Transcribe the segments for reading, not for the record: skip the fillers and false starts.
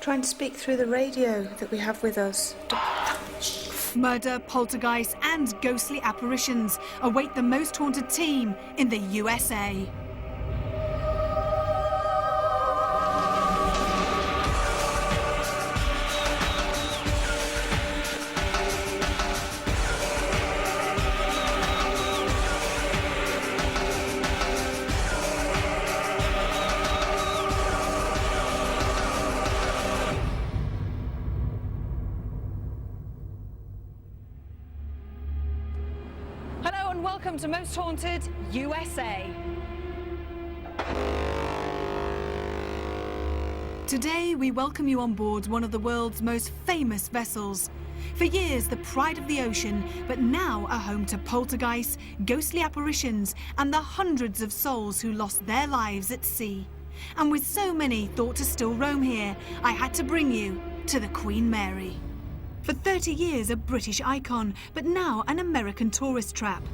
trying to speak through the radio that we have with us. Murder, poltergeists and ghostly apparitions await the most haunted team in the USA. Hello and welcome to Most Haunted USA. Today we welcome you on board one of the world's most famous vessels. For years the pride of the ocean, but now a home to poltergeists, ghostly apparitions and the hundreds of souls who lost their lives at sea. And with so many thought to still roam here, I had to bring you to the Queen Mary. For 30 years a British icon, but now an American tourist trap.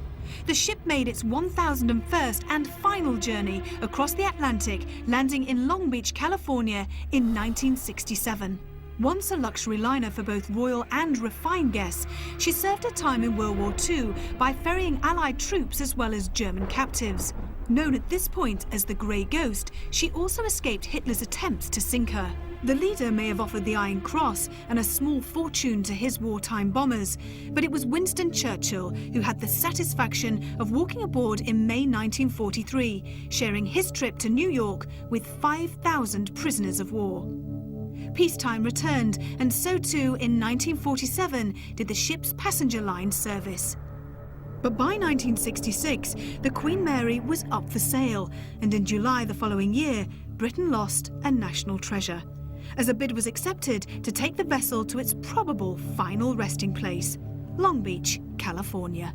The ship made its 1001st and final journey across the Atlantic, landing in Long Beach, California in 1967. Once a luxury liner for both royal and refined guests, she served her time in World War II by ferrying Allied troops as well as German captives. Known at this point as the Grey Ghost, she also escaped Hitler's attempts to sink her. The leader may have offered the Iron Cross and a small fortune to his wartime bombers, but it was Winston Churchill who had the satisfaction of walking aboard in May 1943, sharing his trip to New York with 5,000 prisoners of war. Peacetime returned, and so too in 1947 did the ship's passenger line service. But by 1966, the Queen Mary was up for sale, and in July the following year, Britain lost a national treasure, as a bid was accepted to take the vessel to its probable final resting place, Long Beach, California.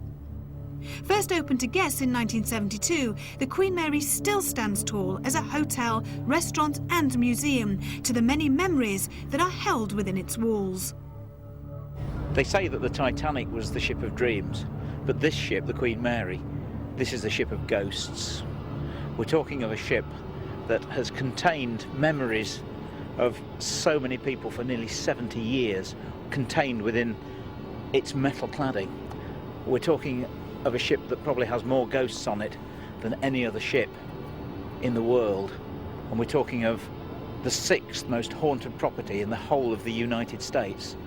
First opened to guests in 1972, the Queen Mary still stands tall as a hotel, restaurant and museum to the many memories that are held within its walls. They say that the Titanic was the ship of dreams, but this ship, the Queen Mary, this is the ship of ghosts. We're talking of a ship that has contained memories of so many people for nearly 70 years, contained within its metal cladding. We're talking of a ship that probably has more ghosts on it than any other ship in the world, and we're talking of the 6th most haunted property in the whole of the United States.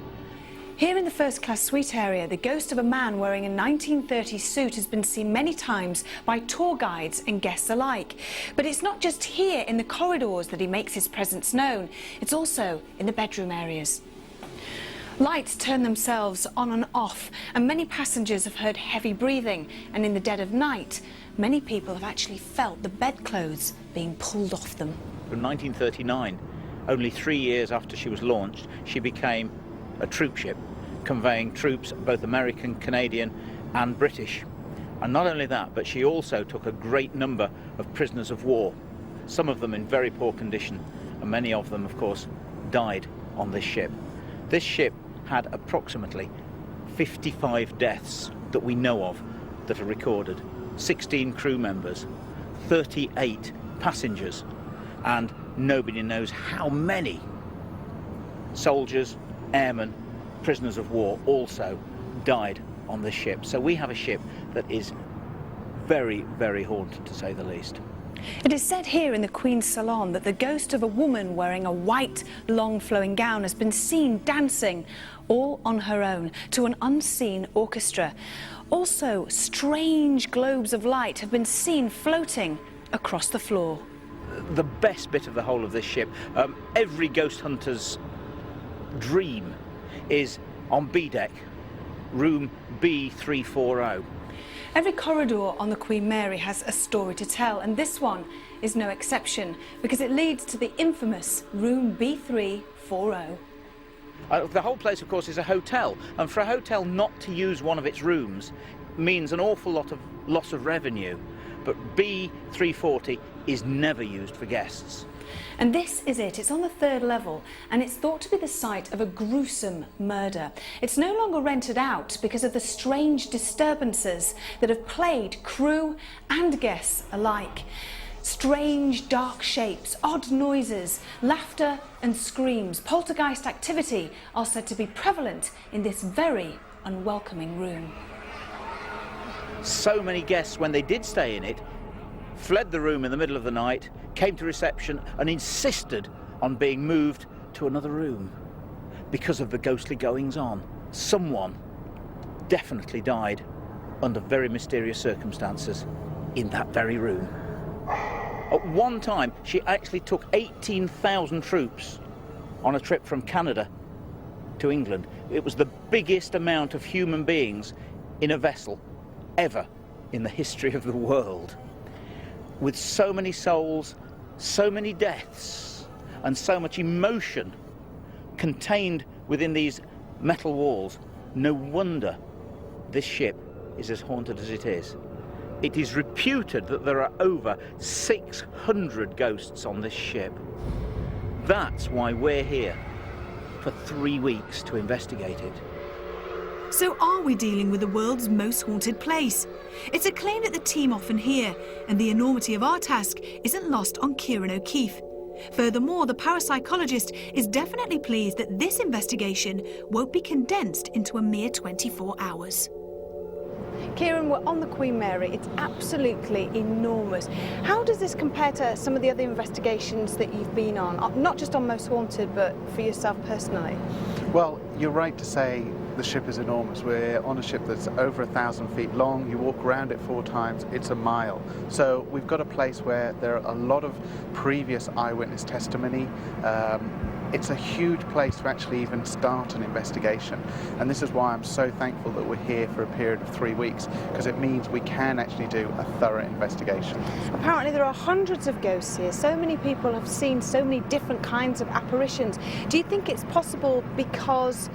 Here in the first class suite area, the ghost of a man wearing a 1930s suit has been seen many times by tour guides and guests alike. But it's not just here in the corridors that he makes his presence known, it's also in the bedroom areas. Lights turn themselves on and off, and many passengers have heard heavy breathing, and in the dead of night, many people have actually felt the bedclothes being pulled off them. From 1939, only 3 years after she was launched, she became a troop ship, conveying troops, both American, Canadian and British. And not only that, but she also took a great number of prisoners of war, some of them in very poor condition, and many of them, of course, died on this ship. This ship had approximately 55 deaths that we know of that are recorded, 16 crew members, 38 passengers, and nobody knows how many soldiers, airmen, prisoners of war also died on this ship. So we have a ship that is very, very haunted, to say the least. It is said here in the Queen's Salon that the ghost of a woman wearing a white, long flowing gown has been seen dancing all on her own to an unseen orchestra. Also, strange globes of light have been seen floating across the floor. The best bit of the whole of this ship, every ghost hunter's dream is on B deck, room B340. Every corridor on the Queen Mary has a story to tell, and this one is no exception because it leads to the infamous room B340. The whole place, of course, is a hotel, and for a hotel not to use one of its rooms means an awful lot of loss of revenue. But B340 is never used for guests. And this is it. It's on the 3rd level, and it's thought to be the site of a gruesome murder. It's no longer rented out because of the strange disturbances that have plagued crew and guests alike. Strange, dark shapes, odd noises, laughter and screams, poltergeist activity are said to be prevalent in this very unwelcoming room. So many guests, when they did stay in it, fled the room in the middle of the night, came to reception and insisted on being moved to another room because of the ghostly goings-on. Someone definitely died under very mysterious circumstances in that very room. At one time, she actually took 18,000 troops on a trip from Canada to England. It was the biggest amount of human beings in a vessel ever in the history of the world. With so many souls, so many deaths, and so much emotion contained within these metal walls, no wonder this ship is as haunted as it is. It is reputed that there are over 600 ghosts on this ship. That's why we're here for 3 weeks to investigate it. So are we dealing with the world's most haunted place? It's a claim that the team often hear, and the enormity of our task isn't lost on Kieran O'Keefe. Furthermore, the parapsychologist is definitely pleased that this investigation won't be condensed into a mere 24 hours. Kieran, we're on the Queen Mary. It's absolutely enormous. How does this compare to some of the other investigations that you've been on? Not just on Most Haunted, but for yourself personally? Well, you're right to say the ship is enormous. We're on a ship that's over 1,000 feet long. You walk around it 4 times, it's a mile. So we've got a place where there are a lot of previous eyewitness testimony. It's a huge place to actually even start an investigation. And this is why I'm so thankful that we're here for a period of 3 weeks, because it means we can actually do a thorough investigation. Apparently there are hundreds of ghosts here. So many people have seen so many different kinds of apparitions. Do you think it's possible because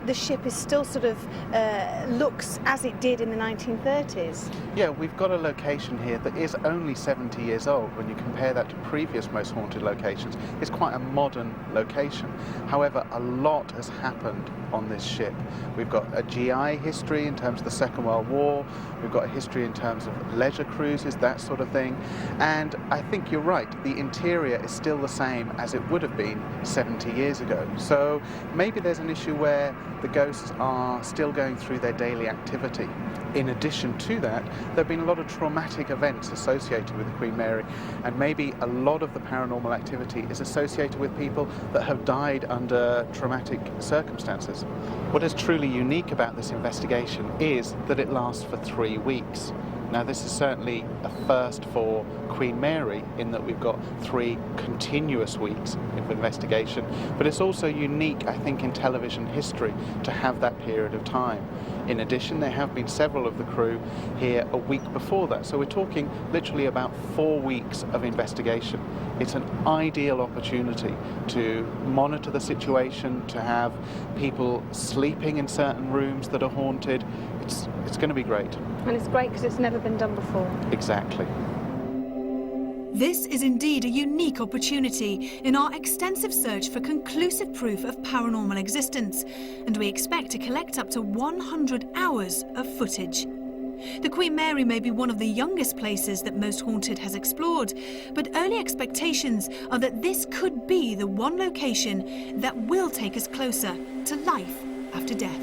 the ship is still sort of looks as it did in the 1930s? Yeah, we've got a location here that is only 70 years old. When you compare that to previous Most Haunted locations, it's quite a modern location. However, a lot has happened on this ship. We've got a GI history in terms of the Second World War, we've got a history in terms of leisure cruises, that sort of thing, and I think you're right, the interior is still the same as it would have been 70 years ago. So maybe there's an issue where the ghosts are still going through their daily activity. In addition to that, there have been a lot of traumatic events associated with the Queen Mary, and maybe a lot of the paranormal activity is associated with people that have died under traumatic circumstances. What is truly unique about this investigation is that it lasts for 3 weeks. Now, this is certainly a first for Queen Mary in that we've got 3 continuous weeks of investigation, but it's also unique, I think, in television history to have that period of time. In addition, there have been several of the crew here a week before that, so we're talking literally about 4 weeks of investigation. It's an ideal opportunity to monitor the situation, to have people sleeping in certain rooms that are haunted. It's going to be great. And it's great because it's never been done before. Exactly. This is indeed a unique opportunity in our extensive search for conclusive proof of paranormal existence, and we expect to collect up to 100 hours of footage. The Queen Mary may be one of the youngest places that Most Haunted has explored, but early expectations are that this could be the one location that will take us closer to life after death.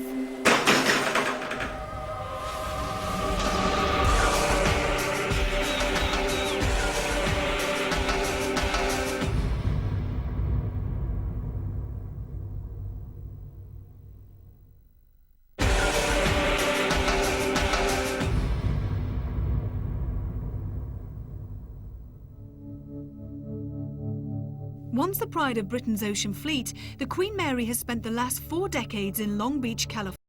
Once the pride of Britain's ocean fleet, the Queen Mary has spent the last 4 decades in Long Beach, California.